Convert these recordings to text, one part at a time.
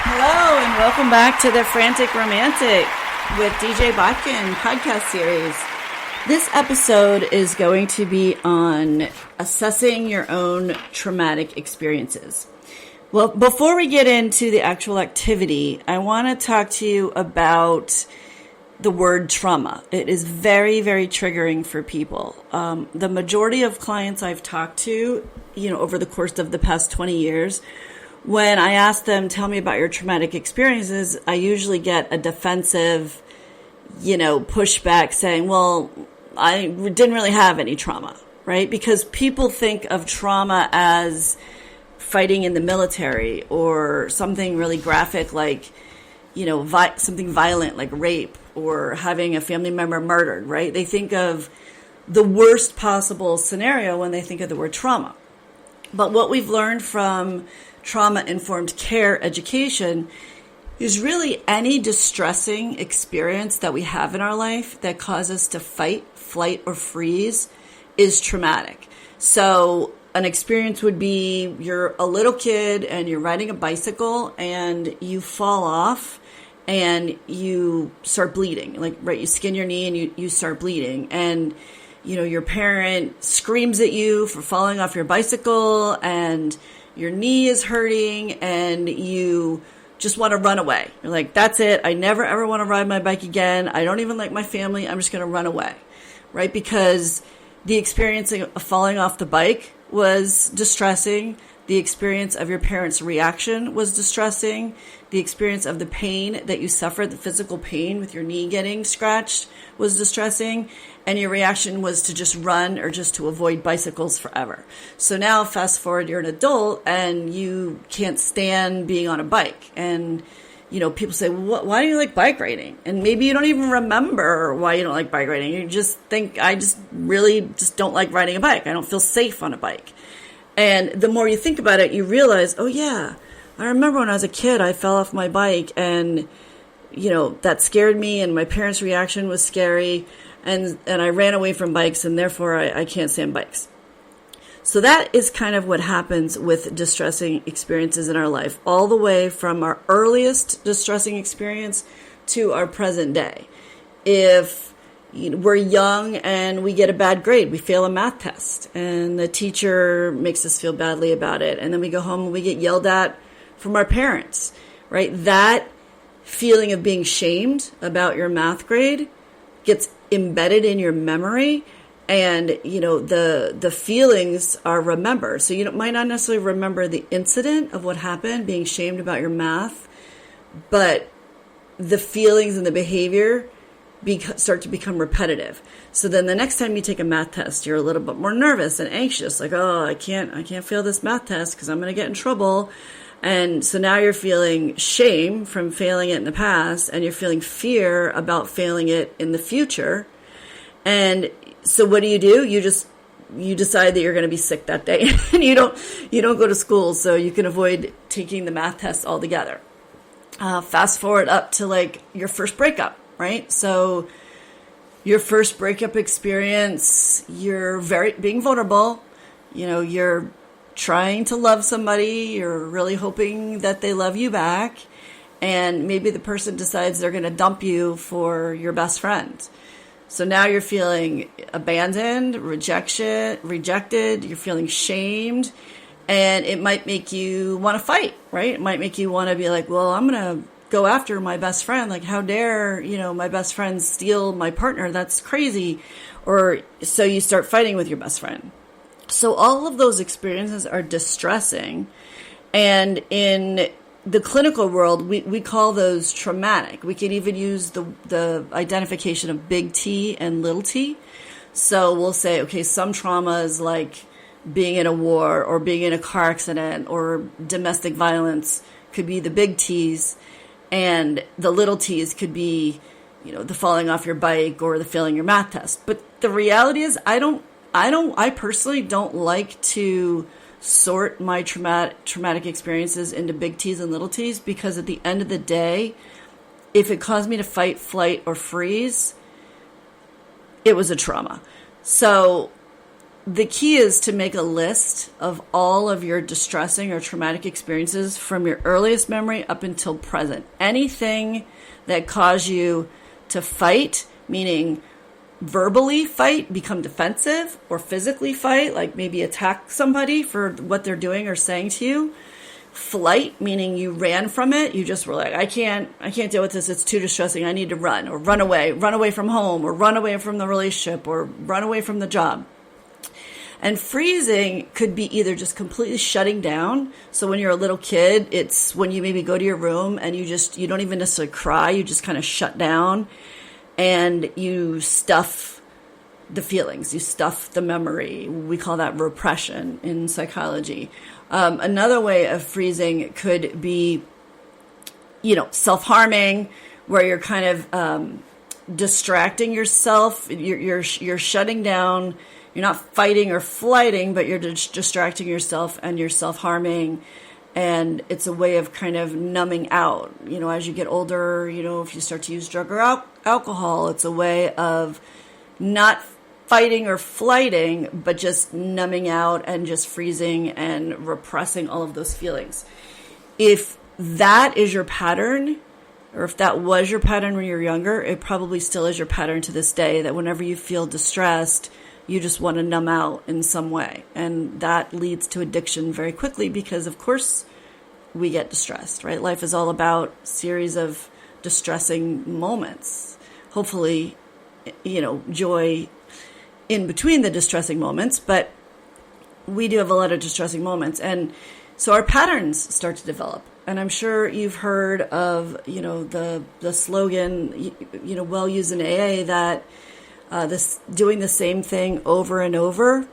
Hello and welcome back to the Frantic Romantic with DJ Botkin podcast series. This episode is going to be on assessing your own traumatic experiences. Well, before we get into the actual activity, I want to talk to you about the word trauma. It is very, very triggering for people. The majority of clients I've talked to, over the course of the past 20 years, when I ask them, tell me about your traumatic experiences, I usually get a defensive, pushback saying, well, I didn't really have any trauma, right? Because people think of trauma as fighting in the military or something really graphic like, something violent like rape or having a family member murdered, right? They think of the worst possible scenario when they think of the word trauma. But what we've learned from trauma-informed care education is really any distressing experience that we have in our life that causes us to fight, flight, or freeze is traumatic. So an experience would be you're a little kid and you're riding a bicycle and you fall off and you start bleeding. You skin your knee and you start bleeding. And, your parent screams at you for falling off your bicycle and your knee is hurting and you just want to run away. You're like, that's it. I never ever want to ride my bike again. I don't even like my family. I'm just going to run away, right? Because the experience of falling off the bike was distressing. The experience of your parents' reaction was distressing. The experience of the pain that you suffered, the physical pain with your knee getting scratched was distressing. And your reaction was to just run or just to avoid bicycles forever. So now fast forward, you're an adult and you can't stand being on a bike. And, people say, why do you like bike riding? And maybe you don't even remember why you don't like bike riding. You just think, I just really don't like riding a bike. I don't feel safe on a bike. And the more you think about it, you realize, oh yeah, I remember when I was a kid, I fell off my bike and, that scared me and my parents' reaction was scary. And I ran away from bikes and therefore I can't stand bikes. So that is kind of what happens with distressing experiences in our life, all the way from our earliest distressing experience to our present day. If we're young and we get a bad grade, we fail a math test and the teacher makes us feel badly about it. And then we go home and we get yelled at from our parents, right? That feeling of being shamed about your math grade gets embedded in your memory, and the feelings are remembered. So you might not necessarily remember the incident of what happened, being shamed about your math, but the feelings and the behavior start to become repetitive. So then the next time you take a math test, you're a little bit more nervous and anxious, like, oh, I can't fail this math test because I'm going to get in trouble. And so now you're feeling shame from failing it in the past, and you're feeling fear about failing it in the future. And so what do? You decide that you're going to be sick that day, and you don't go to school, so you can avoid taking the math test altogether. Fast forward up to your first breakup, right? So your first breakup experience, you're being vulnerable. You're trying to love somebody, you're really hoping that they love you back, and maybe the person decides they're going to dump you for your best friend. So now you're feeling abandoned, rejected, you're feeling shamed, and it might make you want to fight, right? It might make you want to be like, well, I'm going to go after my best friend. Like, how dare, my best friend steal my partner? That's crazy. Or so you start fighting with your best friend. So all of those experiences are distressing. And in the clinical world, we call those traumatic. We could even use the identification of big T and little t. So we'll say, okay, some trauma is like being in a war or being in a car accident or domestic violence could be the big T's, and the little t's could be, the falling off your bike or the failing your math test. But the reality is I personally don't like to sort my traumatic experiences into big T's and little t's, because at the end of the day, if it caused me to fight, flight, or freeze, it was a trauma. So the key is to make a list of all of your distressing or traumatic experiences from your earliest memory up until present. Anything that caused you to fight, meaning verbally fight, become defensive, or physically fight, like maybe attack somebody for what they're doing or saying to you. Flight, meaning you ran from it. You just were like, I can't deal with this. It's too distressing. I need to run, or run away from home, or run away from the relationship, or run away from the job. And freezing could be either just completely shutting down. So when you're a little kid, it's when you maybe go to your room and you don't even necessarily cry. You just kind of shut down and you stuff the feelings. You stuff the memory. We call that repression in psychology. Another way of freezing could be, self-harming, where you're kind of distracting yourself. You're shutting down. You're not fighting or flighting, but you're just distracting yourself and you're self-harming. And it's a way of kind of numbing out. As you get older, if you start to use drug or alcohol, it's a way of not fighting or flighting, but just numbing out and just freezing and repressing all of those feelings. If that is your pattern, or if that was your pattern when you were younger, it probably still is your pattern to this day, that whenever you feel distressed, you just want to numb out in some way. And that leads to addiction very quickly because, of course, we get distressed, right? Life is all about a series of distressing moments. Hopefully, joy in between the distressing moments, but we do have a lot of distressing moments. And so our patterns start to develop. And I'm sure you've heard of, the slogan, well used in AA, that this doing the same thing over and over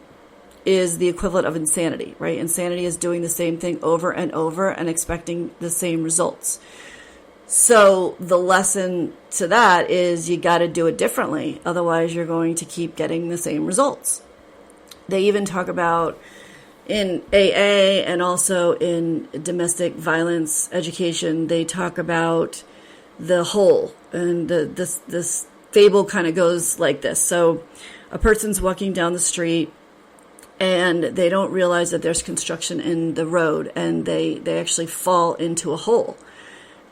is the equivalent of insanity, right? Insanity is doing the same thing over and over and expecting the same results. So the lesson to that is you got to do it differently. Otherwise, you're going to keep getting the same results. They even talk about in AA and also in domestic violence education, they talk about the whole. And this fable kind of goes like this. So a person's walking down the street and they don't realize that there's construction in the road, and they actually fall into a hole.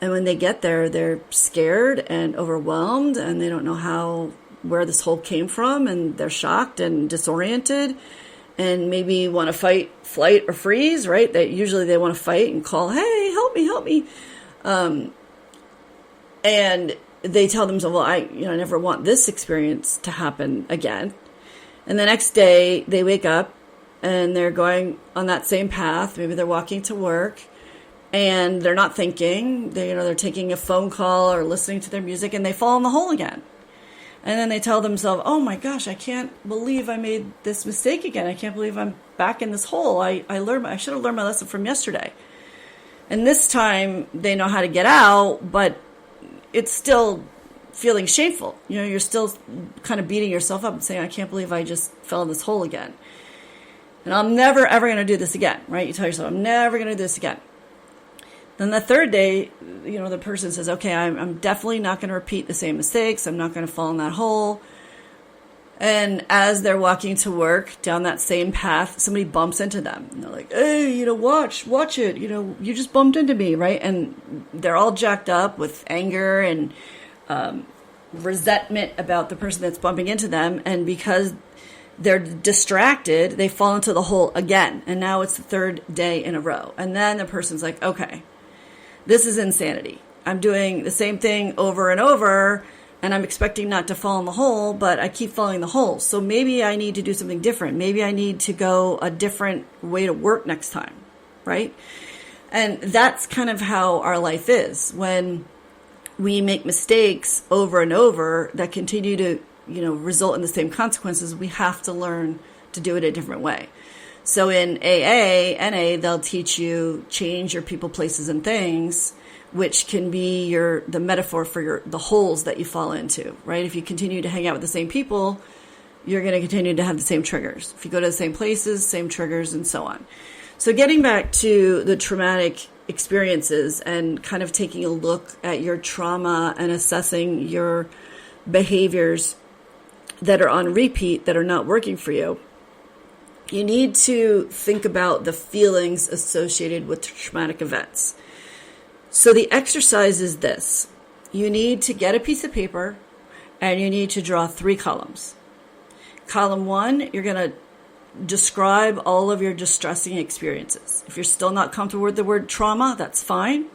And when they get there, they're scared and overwhelmed, and they don't know where this hole came from, and they're shocked and disoriented, and maybe want to fight, flight, or freeze, right? Usually they want to fight and call, hey, help me. And they tell themselves, well, I never want this experience to happen again. And the next day they wake up and they're going on that same path. Maybe they're walking to work and they're not thinking. They're taking a phone call or listening to their music, and they fall in the hole again. And then they tell themselves, oh my gosh, I can't believe I made this mistake again. I can't believe I'm back in this hole. I should have learned my lesson from yesterday. And this time they know how to get out, but it's still feeling shameful. You're still kind of beating yourself up and saying, I can't believe I just fell in this hole again. And I'm never, ever going to do this again, right? You tell yourself, I'm never going to do this again. Then the third day, the person says, okay, I'm definitely not going to repeat the same mistakes. I'm not going to fall in that hole. And as they're walking to work down that same path, somebody bumps into them. And they're like, hey, watch it. You just bumped into me, right? And they're all jacked up with anger and resentment about the person that's bumping into them. And because they're distracted, they fall into the hole again. And now it's the third day in a row. And then the person's like, okay, this is insanity. I'm doing the same thing over and over, and I'm expecting not to fall in the hole, but I keep falling in the hole. So maybe I need to do something different. Maybe I need to go a different way to work next time, right? And that's kind of how our life is. When we make mistakes over and over that continue to result in the same consequences, we have to learn to do it a different way. So in NA, they'll teach you change your people, places, and things, which can be the metaphor for the holes that you fall into, right? If you continue to hang out with the same people, you're going to continue to have the same triggers. If you go to the same places, same triggers, and so on. So getting back to the traumatic experiences and kind of taking a look at your trauma and assessing your behaviors that are on repeat, that are not working for you. you need to think about the feelings associated with traumatic events. So the exercise is this. You need to get a piece of paper and you need to draw 3 columns. Column 1, you're going to describe all of your distressing experiences. If you're still not comfortable with the word trauma, that's fine.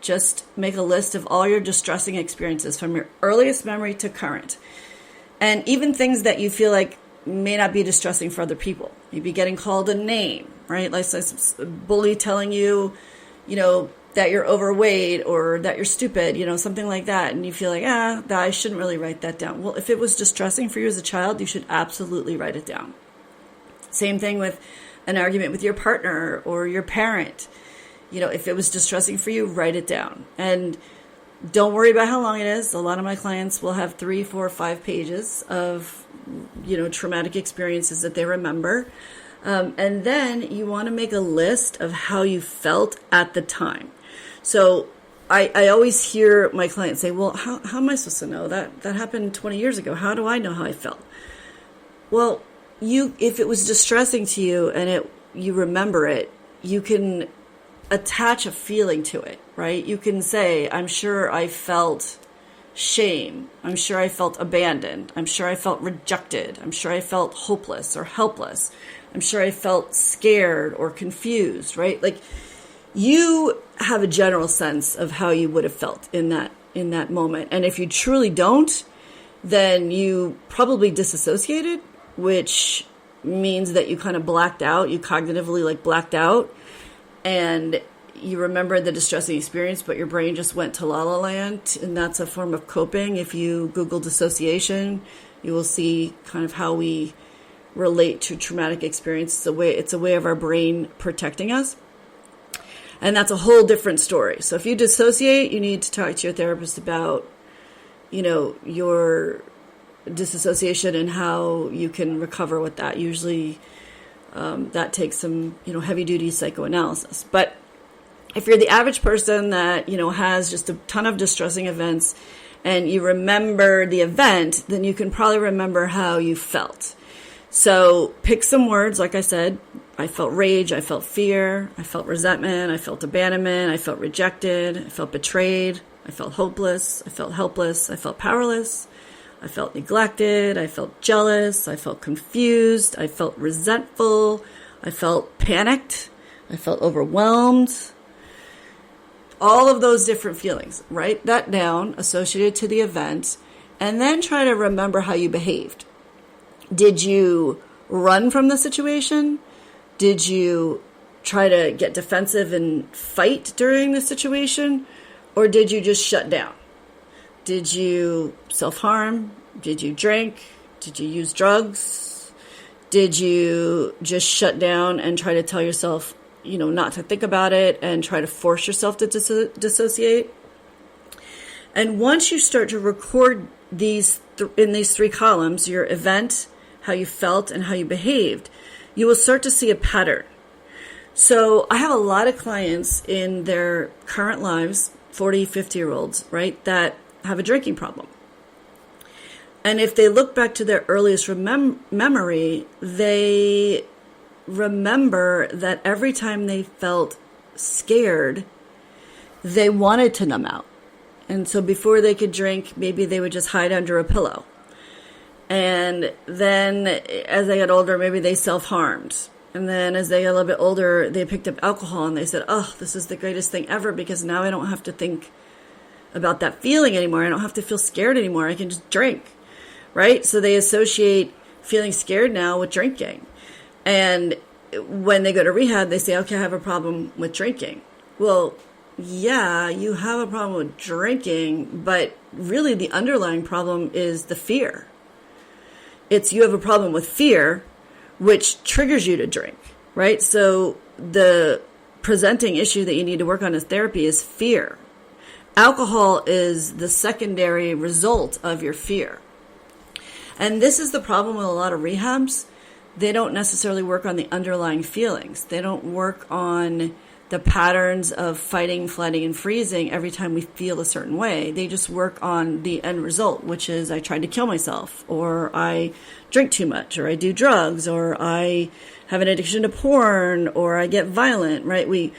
Just make a list of all your distressing experiences from your earliest memory to current. And even things that you feel like may not be distressing for other people. Maybe getting called a name, right? Like a bully telling you, that you're overweight or that you're stupid, something like that. And you feel like, that I shouldn't really write that down. Well, if it was distressing for you as a child, you should absolutely write it down. Same thing with an argument with your partner or your parent. If it was distressing for you, write it down. And don't worry about how long it is. A lot of my clients will have 3, 4, 5 pages of, traumatic experiences that they remember. And then you want to make a list of how you felt at the time. So I always hear my clients say, well, how am I supposed to know that happened 20 years ago? How do I know how I felt? Well, if it was distressing to you and you remember it, you can attach a feeling to it, right? You can say, I'm sure I felt shame. I'm sure I felt abandoned. I'm sure I felt rejected. I'm sure I felt hopeless or helpless. I'm sure I felt scared or confused, right? Like you have a general sense of how you would have felt in that moment. And if you truly don't, then you probably disassociated, which means that you kind of blacked out. You cognitively blacked out and you remember the distressing experience, but your brain just went to la la land. And that's a form of coping. If you Google dissociation, you will see kind of how we relate to traumatic experience. It's a way of our brain protecting us. And that's a whole different story. So if you dissociate, you need to talk to your therapist about, your disassociation and how you can recover with that. Usually that takes some, heavy duty psychoanalysis. But if you're the average person that, has just a ton of distressing events and you remember the event, then you can probably remember how you felt. So pick some words. Like I said, I felt rage, I felt fear, I felt resentment, I felt abandonment, I felt rejected, I felt betrayed, I felt hopeless, I felt helpless, I felt powerless, I felt neglected, I felt jealous, I felt confused, I felt resentful, I felt panicked, I felt overwhelmed. All of those different feelings. Write that down, associated to the event, and then try to remember how you behaved. Did you run from the situation? Did you try to get defensive and fight during the situation? Or did you just shut down? Did you self-harm? Did you drink? Did you use drugs? Did you just shut down and try to tell yourself, not to think about it and try to force yourself to dissociate? And once you start to record these in these 3 columns, your event, how you felt, and how you behaved, you will start to see a pattern. So I have a lot of clients in their current lives, 40, 50-year-olds, right, that have a drinking problem. And if they look back to their earliest memory, they remember that every time they felt scared, they wanted to numb out. And so before they could drink, maybe they would just hide under a pillow. And then as they got older, maybe they self-harmed. And then as they got a little bit older, they picked up alcohol and they said, oh, this is the greatest thing ever because now I don't have to think about that feeling anymore. I don't have to feel scared anymore. I can just drink, right? So they associate feeling scared now with drinking. And when they go to rehab, they say, okay, I have a problem with drinking. Well, yeah, you have a problem with drinking, but really the underlying problem is the fear. You have a problem with fear, which triggers you to drink, right? So the presenting issue that you need to work on as therapy is fear. Alcohol is the secondary result of your fear. And this is the problem with a lot of rehabs. They don't necessarily work on the underlying feelings. They don't work on the patterns of fighting, flighting, and freezing every time we feel a certain way. They just work on the end result, which is I tried to kill myself, or I drink too much, or I do drugs, or I have an addiction to porn, or I get violent, right? We